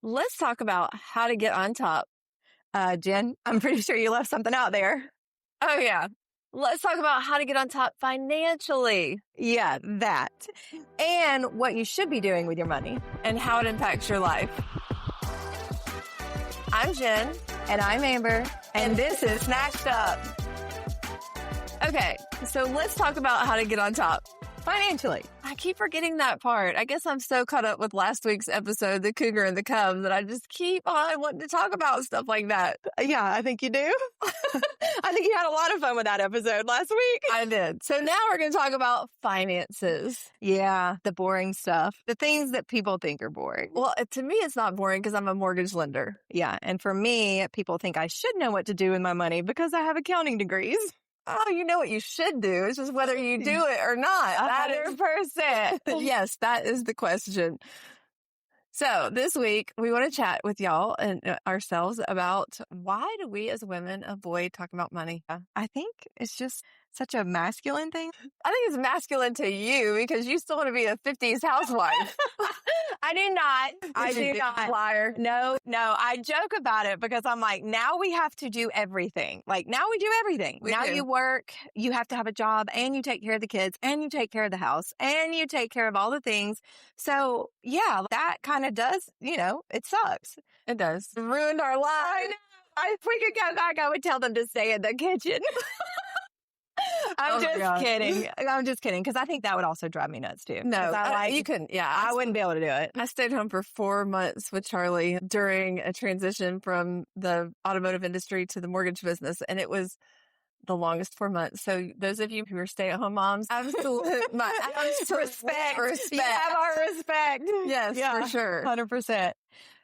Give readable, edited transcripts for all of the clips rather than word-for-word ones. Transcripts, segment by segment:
Let's talk about how to get on top. Jen, I'm pretty sure you left something out there. Oh, yeah. Let's talk about how to get on top financially Yeah, that. And what you should be doing with your money. and how it impacts your life. I'm Jen. And I'm Amber. And this is Snatched Up Okay, so let's talk about how to get on top. Financially. I keep forgetting that part. I guess I'm so caught up with last week's episode, The Cougar and the Cub, that I just keep on wanting to talk about stuff like that. Yeah, I think you do. I think you had a lot of fun with that episode last week. I did. So now we're going to talk about finances. Yeah, the boring stuff. The things that people think are boring. Well, to me, it's not boring because I'm a mortgage lender. Yeah, and for me, people think I should know what to do with my money because I have accounting degrees. Oh, you know what you should do. It's just whether you do it or not. 100%. Yes, that is the question. So this week, we want to chat with y'all and ourselves about why do we as women avoid talking about money? I think it's just such a masculine thing. I think it's masculine to you because you still want to be a 50s housewife. I do not. I do not. Liar. No. I joke about it because I'm like, now we have to do everything. Like now we do everything. Now you work, you have to have a job and you take care of the kids and you take care of the house and you take care of all the things. So yeah, that kind of does, it sucks. It does. It ruined our lives. If we could go back, I would tell them to stay in the kitchen. I'm just kidding. I'm just kidding because I think that would also drive me nuts too. No, you couldn't. Yeah, I wouldn't be able to do it. I stayed home for 4 months with Charlie during a transition from the automotive industry to the mortgage business, and it was the longest 4 months. So those of you who are stay-at-home moms, absolute respect. You have our respect. Yes, for sure. 100%.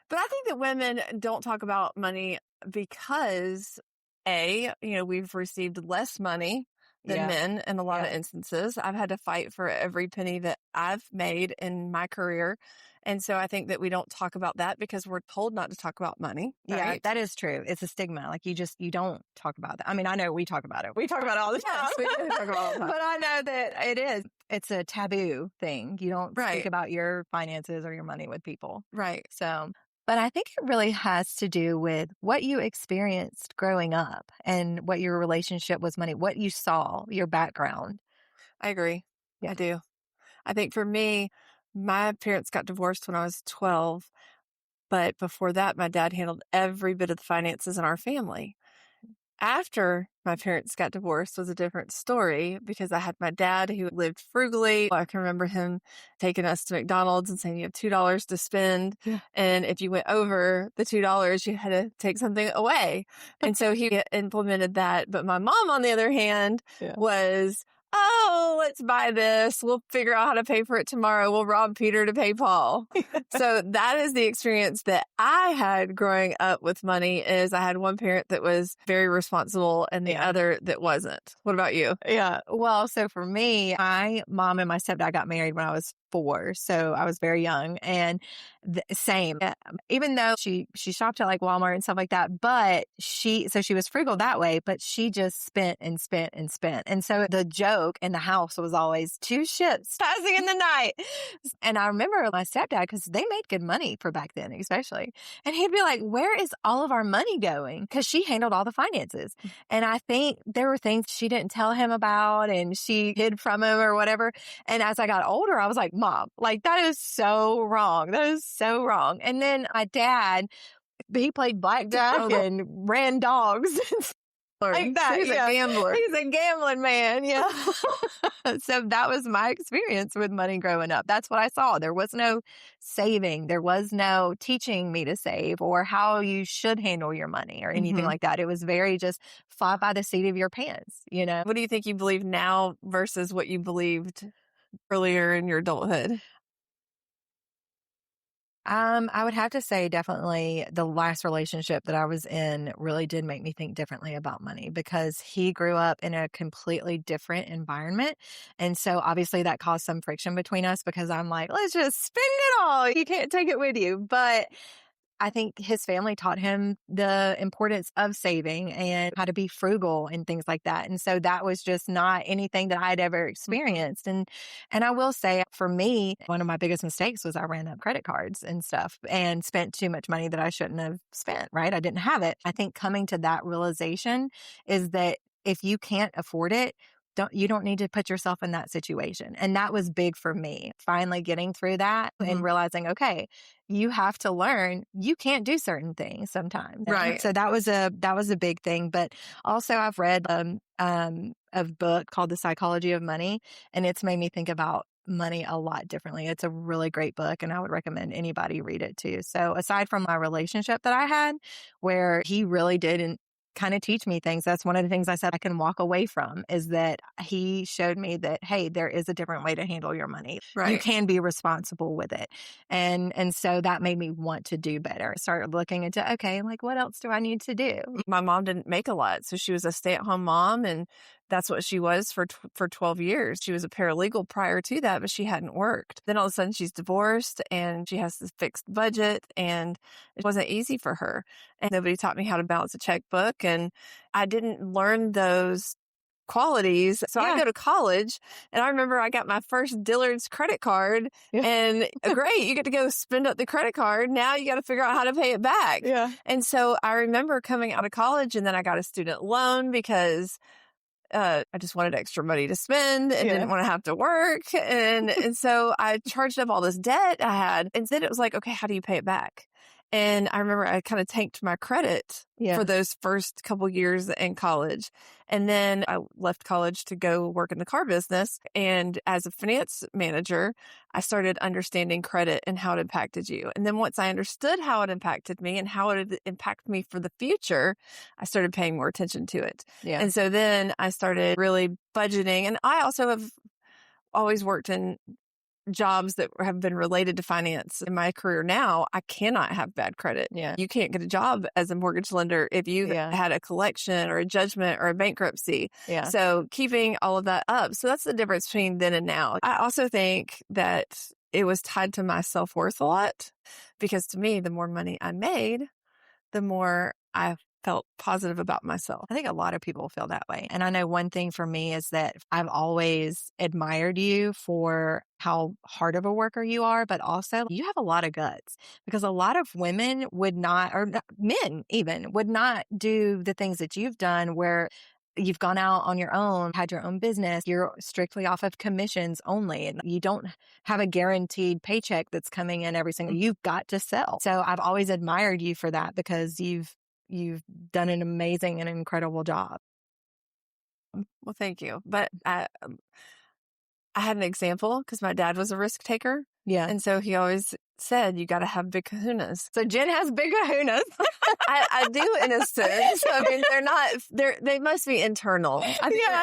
But I think that women don't talk about money because we've received less money than men in a lot of instances. I've had to fight for every penny that I've made in my career. And so I think that we don't talk about that because we're told not to talk about money. Right? Yeah, that is true. It's a stigma. Like you don't talk about that. I mean, I know we talk about it. We talk about it all the time. Yes, we do talk about it all the time. But I know that it's a taboo thing. You don't speak about your finances or your money with people. Right. So, but I think it really has to do with what you experienced growing up and what your relationship was money, what you saw, your background. I agree. Yeah. I do. I think for me, my parents got divorced when I was 12. But before that, my dad handled every bit of the finances in our family. After my parents got divorced was a different story because I had my dad who lived frugally. I can remember him taking us to McDonald's and saying you have $2 to spend. Yeah. And if you went over the $2, you had to take something away. And so he implemented that. But my mom, on the other hand, was, let's buy this. We'll figure out how to pay for it tomorrow. We'll rob Peter to pay Paul. So that is the experience that I had growing up with money. Is I had one parent that was very responsible and the other that wasn't. What about you? Yeah. Well, so for me, my mom and my stepdad got married when I was 4. So I was very young and same, even though she shopped at like Walmart and stuff like that, but she was frugal that way, but she just spent and spent and spent. And so the joke in the house was always 2 ships passing in the night. And I remember my stepdad, because they made good money for back then, especially. And he'd be like, where is all of our money going? Because she handled all the finances. And I think there were things she didn't tell him about and she hid from him or whatever. And as I got older, I was like, Mom, like that is so wrong. That is so wrong. And then my dad, he played blackjack and ran dogs. Like that. He's a gambler. He's a gambling man. Yeah. So that was my experience with money growing up. That's what I saw. There was no saving. There was no teaching me to save or how you should handle your money or anything like that. It was very just fly by the seat of your pants, What do you think you believe now versus what you believed earlier in your adulthood? I would have to say definitely the last relationship that I was in really did make me think differently about money because he grew up in a completely different environment. And so obviously that caused some friction between us because I'm like, let's just spend it all. You can't take it with you. But I think his family taught him the importance of saving and how to be frugal and things like that. And so that was just not anything that I'd ever Mhm. experienced. And I will say for me, one of my biggest mistakes was I ran up credit cards and stuff and spent too much money that I shouldn't have spent, right? I didn't have it. I think coming to that realization is that if you can't afford it, you don't need to put yourself in that situation. And that was big for me, finally getting through that and Mhm. realizing, okay, you have to learn you can't do certain things sometimes. Right. So that was a big thing. But also I've read a book called The Psychology of Money, and it's made me think about money a lot differently. It's a really great book, and I would recommend anybody read it too. So aside from my relationship that I had, where he really did and kind of teach me things. That's one of the things I said I can walk away from, is that he showed me that, hey, there is a different way to handle your money. You Right. can be responsible with it. And so that made me want to do better. Started looking into, okay, like what else do I need to do? My mom didn't make a lot, so she was a stay-at-home mom, and that's what she was for 12 years. She was a paralegal prior to that, but she hadn't worked. Then all of a sudden she's divorced and she has this fixed budget, and it wasn't easy for her. And nobody taught me how to balance a checkbook, and I didn't learn those qualities. So I Yeah. go to college, and I remember I got my first Dillard's credit card, Yeah. and great, you get to go spend up the credit card. Now you got to figure out how to pay it back. Yeah. And so I remember coming out of college, and then I got a student loan because I just wanted extra money to spend and Yeah. didn't want to have to work. And so I charged up all this debt I had. And then it was like, okay, how do you pay it back? And I remember I kind of tanked my credit Yeah. for those first couple years in college. And then I left college to go work in the car business. And as a finance manager, I started understanding credit and how it impacted you. And then once I understood how it impacted me and how it would impact me for the future, I started paying more attention to it. Yeah. And so then I started really budgeting. And I also have always worked in jobs that have been related to finance. In my career now, I cannot have bad credit. Yeah. You can't get a job as a mortgage lender if you've Yeah. had a collection or a judgment or a bankruptcy. Yeah. So keeping all of that up. So that's the difference between then and now. I also think that it was tied to my self-worth a lot, because to me, the more money I made, the more I felt positive about myself. I think a lot of people feel that way. And I know one thing for me is that I've always admired you for how hard of a worker you are, but also you have a lot of guts, because a lot of women would not, or men even, would not do the things that you've done, where you've gone out on your own, had your own business, you're strictly off of commissions only, and you don't have a guaranteed paycheck that's coming in every single, you've got to sell. So I've always admired you for that, because you've done an amazing and incredible job. Well, thank you. But I had an example because my dad was a risk taker. Yeah. And so he always said, you got to have big kahunas. So Jenn has big kahunas. I do in a sense. I mean, they must be internal.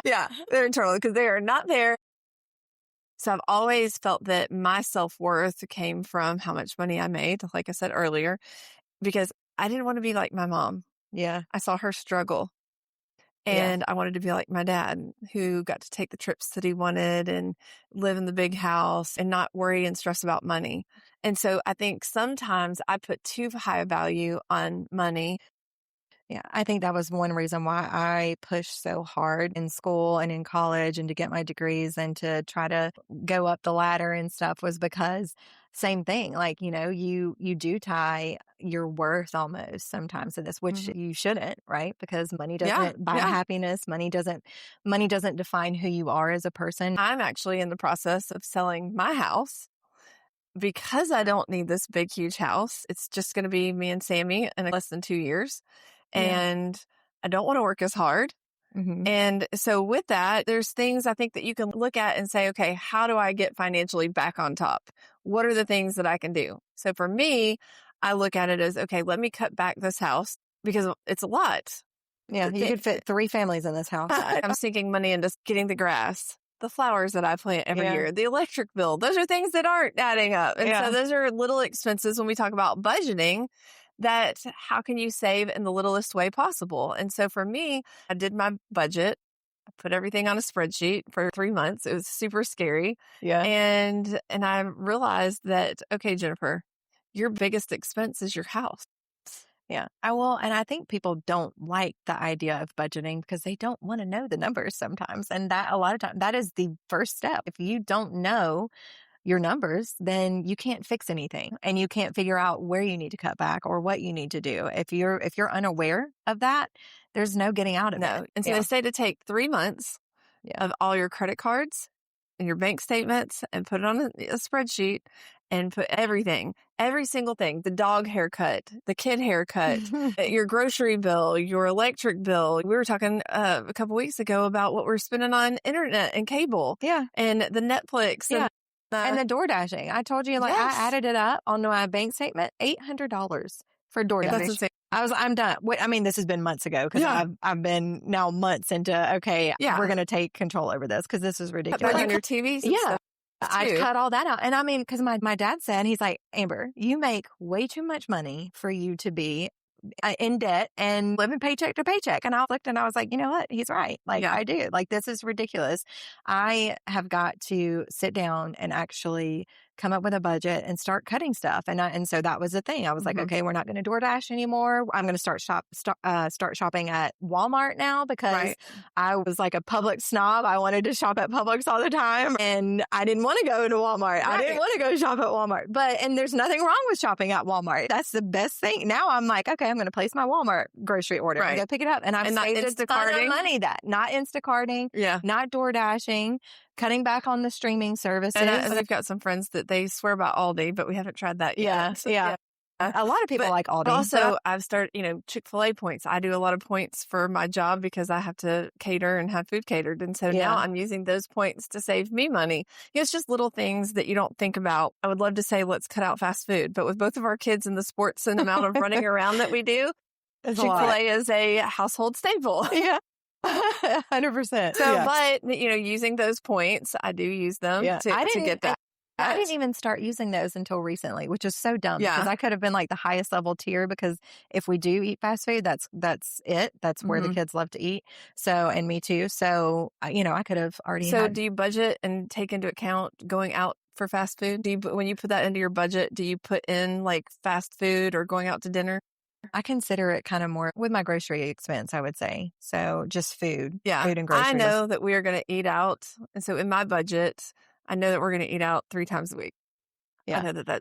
Yeah, they're internal because they are not there. So I've always felt that my self-worth came from how much money I made, like I said earlier, because I didn't want to be like my mom. Yeah. I saw her struggle. Yeah. And I wanted to be like my dad, who got to take the trips that he wanted and live in the big house and not worry and stress about money. And so I think sometimes I put too high a value on money. Yeah, I think that was one reason why I pushed so hard in school and in college and to get my degrees and to try to go up the ladder and stuff, was because same thing. Like, you do tie your worth almost sometimes to this, which you shouldn't, right? Because money doesn't buy happiness. Money doesn't define who you are as a person. I'm actually in the process of selling my house because I don't need this big, huge house. It's just going to be me and Sammy in less than 2 years. And I don't want to work as hard. Mm-hmm. And so with that, there's things I think that you can look at and say, okay, how do I get financially back on top? What are the things that I can do? So for me, I look at it as, okay, let me cut back this house because it's a lot. Yeah, you could fit 3 families in this house. I'm sinking money into getting the grass, the flowers that I plant every year, the electric bill. Those are things that aren't adding up. And so those are little expenses when we talk about budgeting, that how can you save in the littlest way possible? And so for me, I did my budget. I put everything on a spreadsheet for 3 months. It was super scary. Yeah. And I realized that, okay, Jennifer, your biggest expense is your house. Yeah. I will. And I think people don't like the idea of budgeting because they don't want to know the numbers sometimes. And that a lot of times that is the first step. If you don't know your numbers, then you can't fix anything and you can't figure out where you need to cut back or what you need to do. If you're unaware of that, there's no getting out of No. it. And so they say to take 3 months Yeah. of all your credit cards and your bank statements and put it on a spreadsheet and put everything, every single thing, the dog haircut, the kid haircut, your grocery bill, your electric bill. We were talking a couple weeks ago about what we're spending on internet and cable. Yeah. And the Netflix. Yeah. And the door dashing. I told you, like, Yes. I added it up onto my bank statement, $800 for door That's dashing. insane. I'm done. I mean, this has been months ago because I've been now months into, okay, we're going to take control over this because this is ridiculous. Back on your TVs and stuff. I cut all that out. And I mean, because my dad said, he's like, Amber, you make way too much money for you to be in debt and living paycheck to paycheck. And I looked and I was like, you know what? He's right. Like, I do. Like, this is ridiculous. I have got to sit down and actually come up with a budget and start cutting stuff. And so that was the thing. I was like, okay, we're not going to DoorDash anymore. I'm going to start shopping at Walmart now because I was like a Publix snob. I wanted to shop at Publix all the time and I didn't want to go to Walmart. I didn't want to go shop at Walmart. And there's nothing wrong with shopping at Walmart. That's the best thing. Now I'm like, okay, I'm going to place my Walmart grocery order. I'm going to pick it up. And I've saved a ton of money not Instacarting, not DoorDashing, cutting back on the streaming services. And I've got some friends that they swear about Aldi, but we haven't tried that yet. Yeah. A lot of people like Aldi. But also, I've started, Chick-fil-A points. I do a lot of points for my job because I have to cater and have food catered. And so now I'm using those points to save me money. It's just little things that you don't think about. I would love to say, let's cut out fast food. But with both of our kids and the sports and amount of running around that we do, Chick-fil-A is a household staple. Yeah. 100%. So, but, using those points, I do use them to get that. I didn't even start using those until recently, which is so dumb because I could have been like the highest level tier because if we do eat fast food, that's it. That's where the kids love to eat. So, and me too. So, I could have already. So do you budget and take into account going out for fast food? When you put that into your budget, do you put in like fast food or going out to dinner? I consider it kind of more with my grocery expense, I would say. So just food, food and groceries. I know that we are going to eat out. And so in my budget, I know that we're going to eat out 3 times a week. Yeah. I know that that's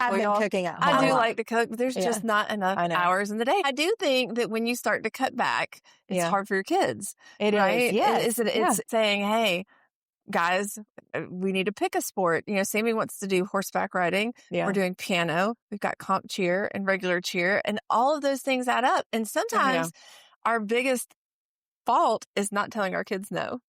I've been cooking at home. I do like to cook, but there's just not enough hours in the day. I do think that when you start to cut back, it's hard for your kids. It right? is. Yes. It's saying, hey, guys, we need to pick a sport. Sammy wants to do horseback riding. Yeah. We're doing piano. We've got comp cheer and regular cheer, and all of those things add up. And sometimes our biggest fault is not telling our kids no.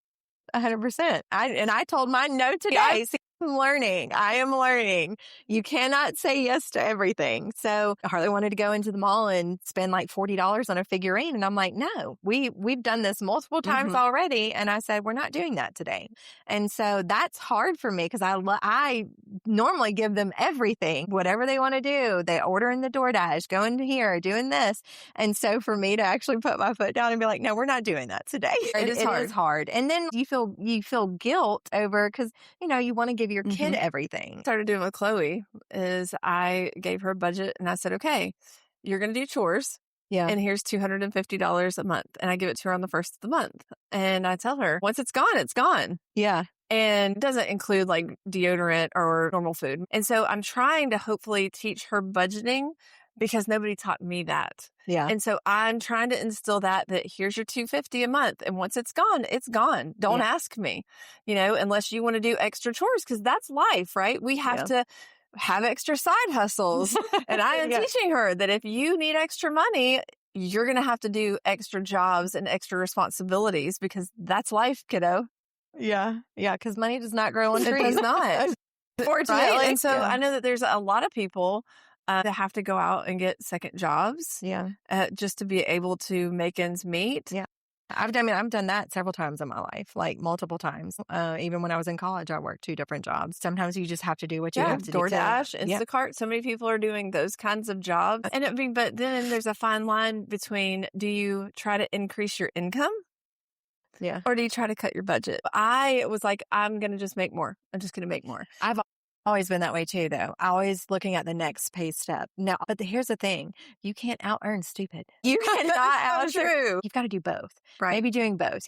100%. I told mine no today. See, I am learning. You cannot say yes to everything. So Harley wanted to go into the mall and spend like $40 on a figurine. And I'm like, no, we've done this multiple times already. And I said, we're not doing that today. And so that's hard for me because I normally give them everything, whatever they want to do. They order in the DoorDash, going to here, doing this. And so for me to actually put my foot down and be like, no, we're not doing that today. It is hard. And then you feel guilt over because, you want to give your kid everything. Started doing with Chloe is I gave her a budget and I said, okay, you're going to do chores. Yeah. And here's $250 a month. And I give it to her on the first of the month. And I tell her, once it's gone, it's gone. Yeah. And it doesn't include like deodorant or normal food. And so I'm trying to hopefully teach her budgeting because nobody taught me that. Yeah. And so I'm trying to instill that here's your $250 a month. And once it's gone, it's gone. Don't ask me, unless you want to do extra chores because that's life, right? We have to have extra side hustles. And I am teaching her that if you need extra money, you're going to have to do extra jobs and extra responsibilities because that's life, kiddo. Yeah. Yeah. Because money does not grow on trees. It does not. Fortunately. Right? And so I know that there's a lot of people that have to go out and get second jobs just to be able to make ends meet. Yeah. I've done that several times in my life, like multiple times. Even when I was in college, I worked 2 different jobs. Sometimes you just have to do what you have to do. DoorDash, Instacart. So many people are doing those kinds of jobs. But then there's a fine line between, do you try to increase your income? Yeah. Or do you try to cut your budget? I was like, I'm going to just make more. I'm just going to make more. Always been that way too, though. Always looking at the next pay step. No, but here's the thing. You can't out earn stupid. You cannot out so true. You've got to do both. Right. Maybe doing both,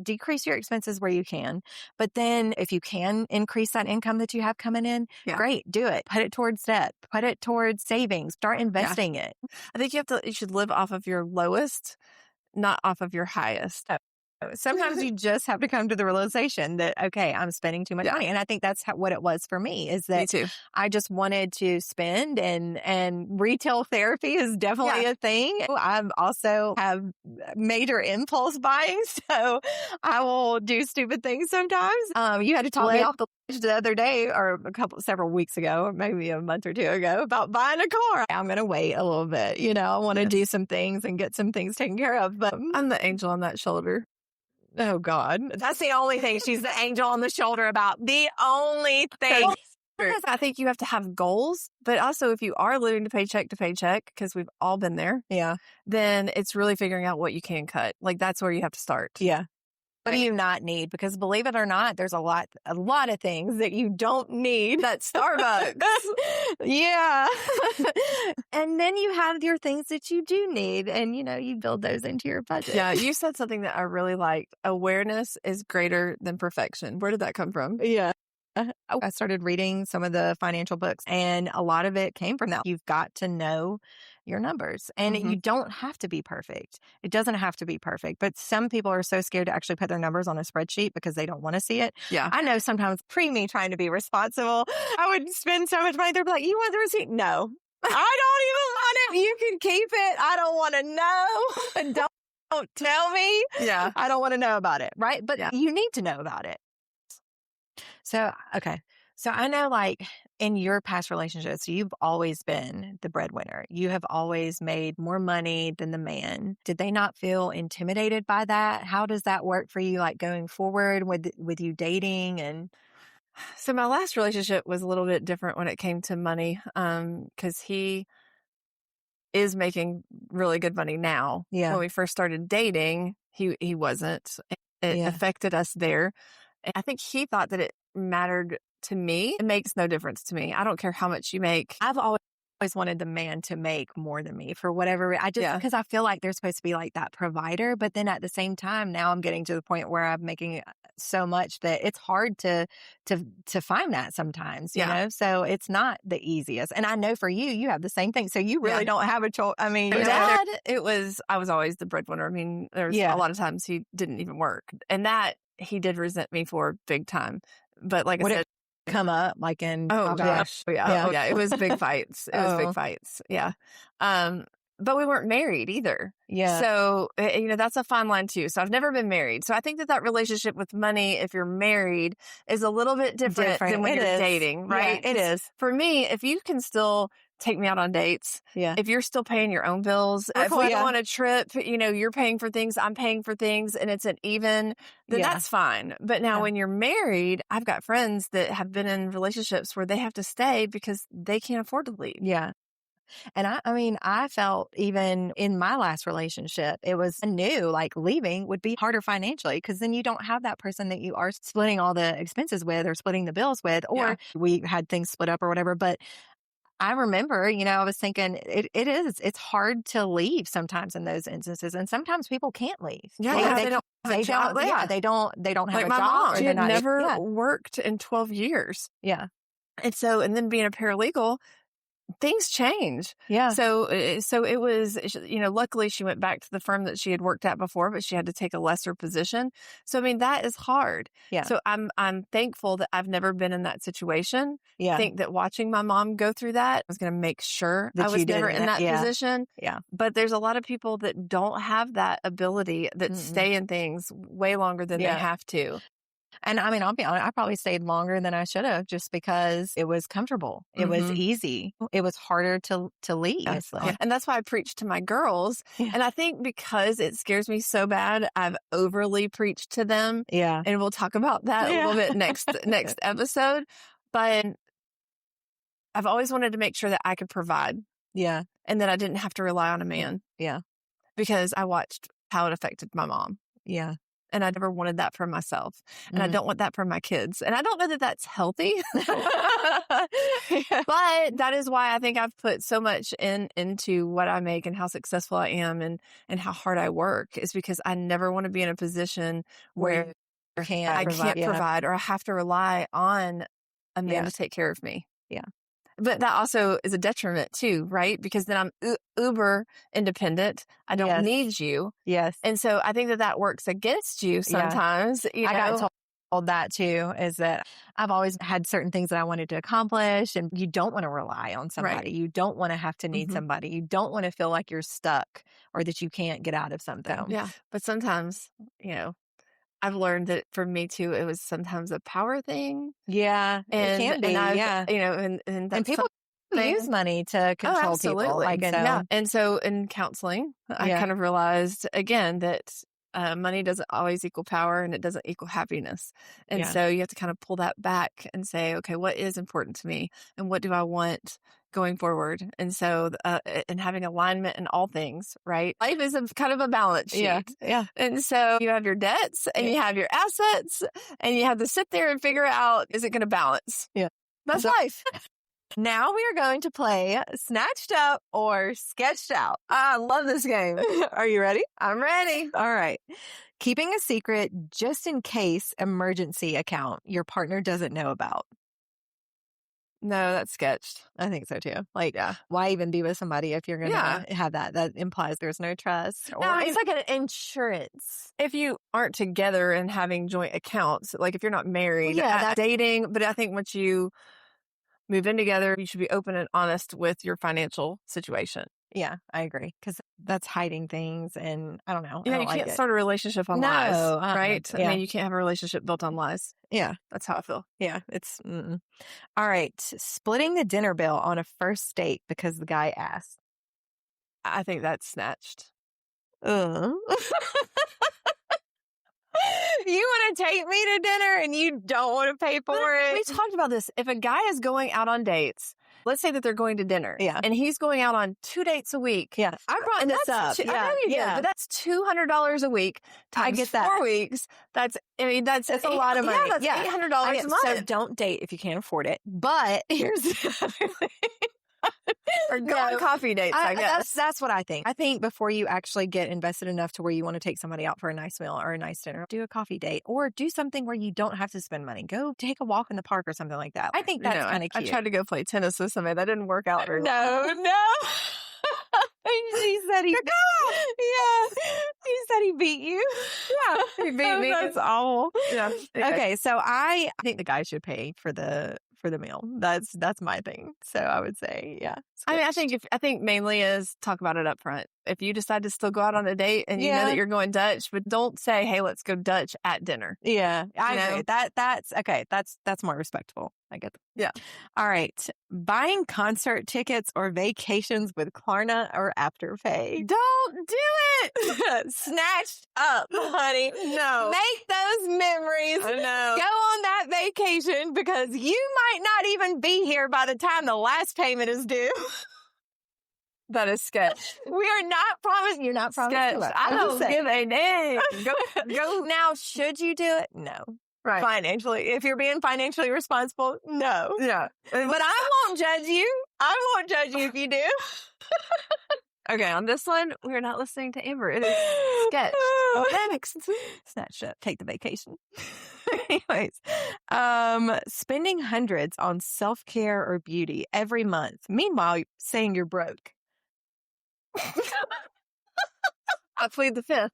decrease your expenses where you can. But then if you can increase that income that you have coming in, great, do it. Put it towards debt, put it towards savings, start investing it. I think you should live off of your lowest, not off of your highest. Sometimes you just have to come to the realization that, okay, I'm spending too much money. And I think that's what it was for me, is that me too. I just wanted to spend, and retail therapy is definitely a thing. I also have major impulse buying, so I will do stupid things sometimes. You had to talk me off the ledge the other day, or several weeks ago, or maybe a month or two ago, about buying a car. I'm going to wait a little bit. I want to do some things and get some things taken care of. But I'm the angel on that shoulder. Oh, God. That's the only thing she's the angel on the shoulder about. The only thing. I think you have to have goals, but also if you are living to paycheck, because we've all been there, then it's really figuring out what you can cut. Like, that's where you have to start. Yeah. What do you not need? Because believe it or not, there's a lot of things that you don't need. That Starbucks. Yeah. And then you have your things that you do need, and you build those into your budget. Yeah. You said something that I really liked. Awareness is greater than perfection. Where did that come from? Yeah. I started reading some of the financial books, and a lot of it came from that. You've got to know your numbers, and you don't have to be perfect. It doesn't have to be perfect, but some people are so scared to actually put their numbers on a spreadsheet because they don't want to see it. Yeah. I know sometimes me trying to be responsible, I would spend so much money. They're like, you want the receipt? No, I don't even want it. You can keep it. I don't want to know. Don't tell me. Yeah. I don't want to know about it. Right. But you need to know about it. So, okay. So I know, like, in your past relationships, you've always been the breadwinner. You have always made more money than the man. Did they not feel intimidated by that? How does that work for you, like, going forward with you dating? And so my last relationship was a little bit different when it came to money, because he is making really good money now. Yeah. When we first started dating, he wasn't. It affected us there. And I think he thought that it mattered to me. It makes no difference to me. I don't care how much you make. I've always wanted the man to make more than me for whatever. Because I feel like they're supposed to be like that provider. But then at the same time, now I'm getting to the point where I'm making so much that it's hard to find that sometimes, you know? So it's not the easiest. And I know for you have the same thing. So you really don't have a choice. I mean, Dad, I was always the breadwinner. I mean, there's a lot of times he didn't even work. And that he did resent me for big time. But like I said, come up like in gosh. Yeah. It was big fights. Big fights. Yeah. But we weren't married either. Yeah. So, that's a fine line too. So I've never been married. So I think that relationship with money, if you're married, is a little bit different than when you're dating, right? Yeah, it is. For me, if you can still take me out on dates, if you're still paying your own bills, if we go on a trip, you're paying for things, I'm paying for things, and it's an even, then that's fine. But now when you're married, I've got friends that have been in relationships where they have to stay because they can't afford to leave. Yeah. And I felt even in my last relationship, it was new, like leaving would be harder financially because then you don't have that person that you are splitting all the expenses with or splitting the bills with, or we had things split up or whatever. But I remember, I was thinking it's hard to leave sometimes in those instances. And sometimes people can't leave. Yeah. They don't have a job. They don't have like a my job. Mom, she had never – worked in 12 years. Yeah. And then being a paralegal, things change. Yeah. So it was, luckily she went back to the firm that she had worked at before, but she had to take a lesser position. So, that is hard. Yeah. So I'm thankful that I've never been in that situation. Yeah. I think that watching my mom go through that, I was going to make sure that I was never in that position. Yeah. But there's a lot of people that don't have that ability that stay in things way longer than they have to. And I'll be honest, I probably stayed longer than I should have just because it was comfortable. It was easy. It was harder to leave. Yeah. And that's why I preach to my girls. Yeah. And I think because it scares me so bad, I've overly preached to them. Yeah. And we'll talk about that a little bit next episode. But I've always wanted to make sure that I could provide. Yeah. And that I didn't have to rely on a man. Yeah. Because I watched how it affected my mom. Yeah. And I never wanted that for myself. And I Mhm. don't want that for my kids. And I don't know that that's healthy. Yeah. But that is why I think I've put so much into what I make and how successful I am and how hard I work, is because I never want to be in a position where You can't I provide. can't Yeah. provide, or I have to rely on a man Yeah. to take care of me. Yeah. But that also is a detriment too, right? Because then I'm uber independent. I don't Yes. need you. Yes. And so I think that works against you sometimes. You I know? got told that too, is that I've always had certain things that I wanted to accomplish, and you don't want to rely on somebody. Right. You don't want to have to need Mhm. somebody. You don't want to feel like you're stuck or that you can't get out of something. So, yeah. But sometimes, I've learned that for me too, it was sometimes a power thing. Yeah, it can be. And I've, Yeah. and And that's people use money to control people. absolutely. Like, And, so, and so in counseling, I Yeah. kind of realized again that money doesn't always equal power, and it doesn't equal happiness. And Yeah. so you have to kind of pull that back and say, okay, what is important to me, and what do I want going forward? And so, and having alignment in all things, right? Life is kind of a balance sheet. Yeah. Yeah. And so you have your debts and you have your assets, and you have to sit there and figure out, is it going to balance? Yeah. That's So- life. Now we are going to play Snatched Up or Sketched Out. I love this game. Are you ready? I'm ready. All right. Keeping a secret just in case emergency account your partner doesn't know about. No, that's sketched. I think so too. Like, Yeah. why even be with somebody if you're going to Yeah. have that? That implies there's no trust. Or No, I mean- it's like an insurance. If you aren't together and having joint accounts, like if you're not married, Yeah, dating, but I think once you move in together, you should be open and honest with your financial situation. Yeah, I agree. Because that's hiding things. And I don't know. You I don't like can't it. start a relationship on No, lies, right? yeah. I mean, you can't have a relationship built on lies. Yeah. That's how I feel. Yeah. It's all right. Splitting the dinner bill on a first date because the guy asked. I think that's snatched. You want to take me to dinner and you don't want to pay for it? We talked about this. If a guy is going out on dates, let's say that they're going to dinner, Yeah. and he's going out on 2 dates a week. Yeah. I brought this up. I know you did, but that's $200 a week times get that. 4 weeks. That's a lot of money. Yeah, that's $800 a month. So don't date if you can't afford it. But here's the other thing. Or go on coffee dates, I guess. That's what I think. I think before you actually get invested enough to where you want to take somebody out for a nice meal or a nice dinner, do a coffee date or do something where you don't have to spend money. Go take a walk in the park or something like that. I think that's kind of cute. I tried to go play tennis with somebody. That didn't work out very well. No. He said he beat you. Yeah, he beat me. That's awful. Yeah. Okay, so I think the guy should pay for the meal. That's my thing. So I would say, yeah. I mean, I think mainly is talk about it up front. If you decide to still go out on a date and you know that you're going Dutch, but don't say, "Hey, let's go Dutch at dinner." Yeah, I agree. know? That's okay. That's more respectable. I get that. Yeah. All right. Buying concert tickets or vacations with Klarna or Afterpay. Don't do it. Snatched up, honey. No. Make those memories. I know. Go on that vacation because you might not even be here by the time the last payment is due. That is sketch. We are not promised. You're not promised. Sketch. I don't give a damn. Go. Now, should you do it? No. Right. Financially. If you're being financially responsible, no. Yeah. But I won't judge you. I won't judge you if you do. Okay, on this one, we're not listening to Amber. It is sketch. Next. Snatch up. Take the vacation. Anyways, spending hundreds on self-care or beauty every month. Meanwhile, saying you're broke. I plead the fifth.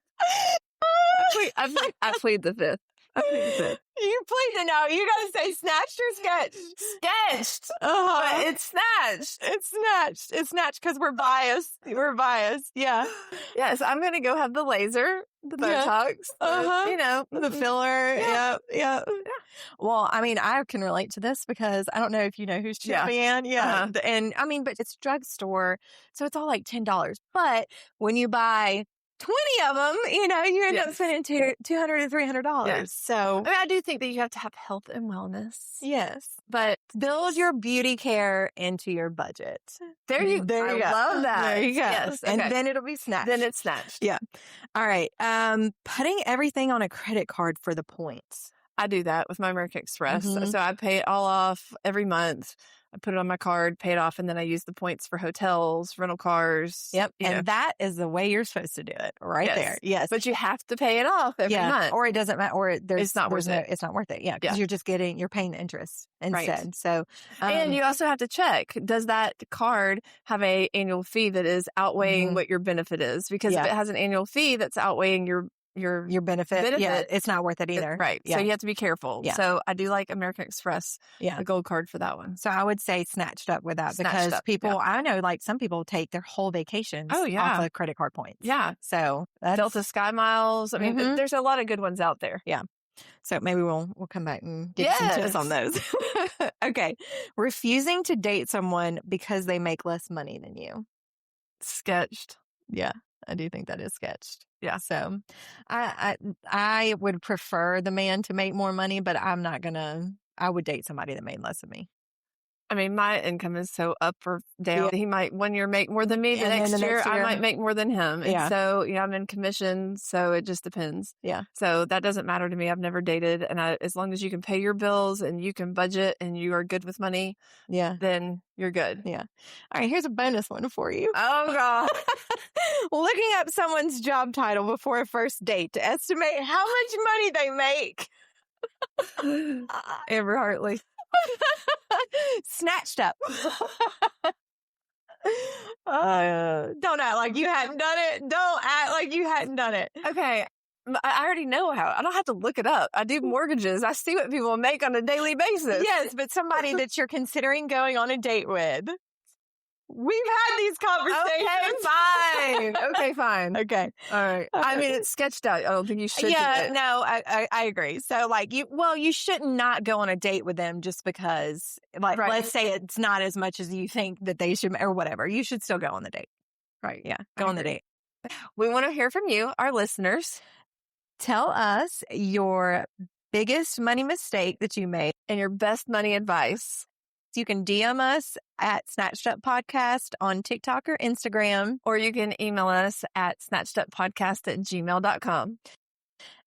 I plead the fifth. You plead no. You gotta say snatched or sketched. Sketched. It's snatched. It's snatched. It's snatched because we're biased. We're biased. Yeah. Yes, I'm gonna go have the laser, the Botox, the filler. Yeah. Yeah. Well, I mean, I can relate to this because I don't know if you know who Champion. Yeah. And I mean, but it's drugstore, so it's all like $10. But when you buy 20 of them, you end up spending $200 to $300. Yes. So, I mean, I do think that you have to have health and wellness. yes. But Build your beauty care into your budget. There you go. I love that. There you go. Yes. Okay. And then it'll be snatched. Then it's snatched. Yeah. All right. Putting everything on a credit card for the points. I do that with my American Express. Mhm. So I pay it all off every month. I put it on my card, pay it off, and then I use the points for hotels, rental cars. Yep. you know. And that is the way you're supposed to do it right Yes. there. Yes. But you have to pay it off every month. Or it doesn't matter. Or It's not worth it. It's not worth it. Yeah. Because you're paying the interest instead. Right. So, and you also have to check, does that card have a annual fee that is outweighing what your benefit is? Because if it has an annual fee that's outweighing your benefit, yeah, it's not worth it either. Right. Yeah. So you have to be careful. Yeah. So I do like American Express, the gold card for that one. So I would say snatched up with that Snatched because up, people, I know like some people take their whole vacations off of credit card points. Yeah. So that's, Delta Sky Miles. I mean, there's a lot of good ones out there. Yeah. So maybe we'll come back and get some tips on those. Okay. Refusing to date someone because they make less money than you. Sketched. Yeah. I do think that is sketched. Yeah. So I would prefer the man to make more money, but I would date somebody that made less than me. I mean, my income is so up or down. He might one year make more than me. The next year, I might make more than him. And so, I'm in commission. So it just depends. Yeah. So that doesn't matter to me. I've never dated. And as long as you can pay your bills and you can budget and you are good with money, then you're good. Yeah. All right. Here's a bonus one for you. Oh, God. Looking up someone's job title before a first date to estimate how much money they make. Amber Hartley. Snatched up. Don't act like you hadn't done it. Don't act like you hadn't done it. Okay. I already know how. I don't have to look it up. I do mortgages. I see what people make on a daily basis. Yes, but somebody that you're considering going on a date with. We've had these conversations. Okay, fine. Okay. All right. I mean, it's sketched out. I don't think you should. Yeah, no, I agree. So you should not go on a date with them just because, let's say it's not as much as you think that they should or whatever. You should still go on the date. Right. Yeah. Go on the date. We want to hear from you, our listeners. Tell us your biggest money mistake that you made and your best money advice. You can DM us at Snatched Up Podcast on TikTok or Instagram. Or you can email us at snatcheduppodcast@gmail.com.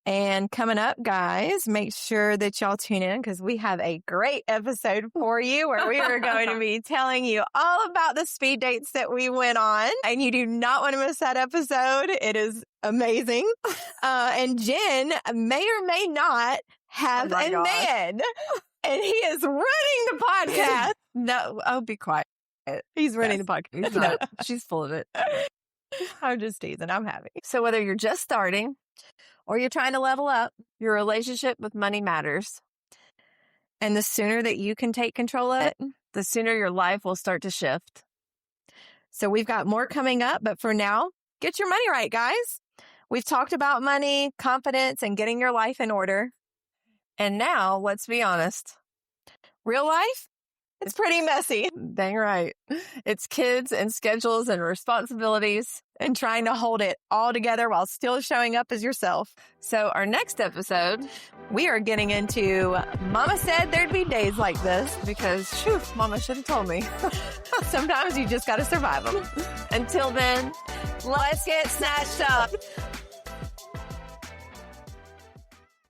And coming up, guys, make sure that y'all tune in because we have a great episode for you where we are going to be telling you all about the speed dates that we went on. And you do not want to miss that episode. It is amazing. And Jen may or may not have a man. And he is running the podcast. No, I'll be quiet. He's running the podcast. No, she's full of it. I'm just teasing. I'm happy. So whether you're just starting or you're trying to level up, your relationship with money matters. And the sooner that you can take control of it, the sooner your life will start to shift. So we've got more coming up. But for now, get your money right, guys. We've talked about money, confidence, and getting your life in order. And now, let's be honest. Real life? It's pretty messy. Dang right. It's kids and schedules and responsibilities and trying to hold it all together while still showing up as yourself. So our next episode, we are getting into Mama said there'd be days like this because, Mama should have told me. Sometimes you just got to survive them. Until then, let's get snatched up.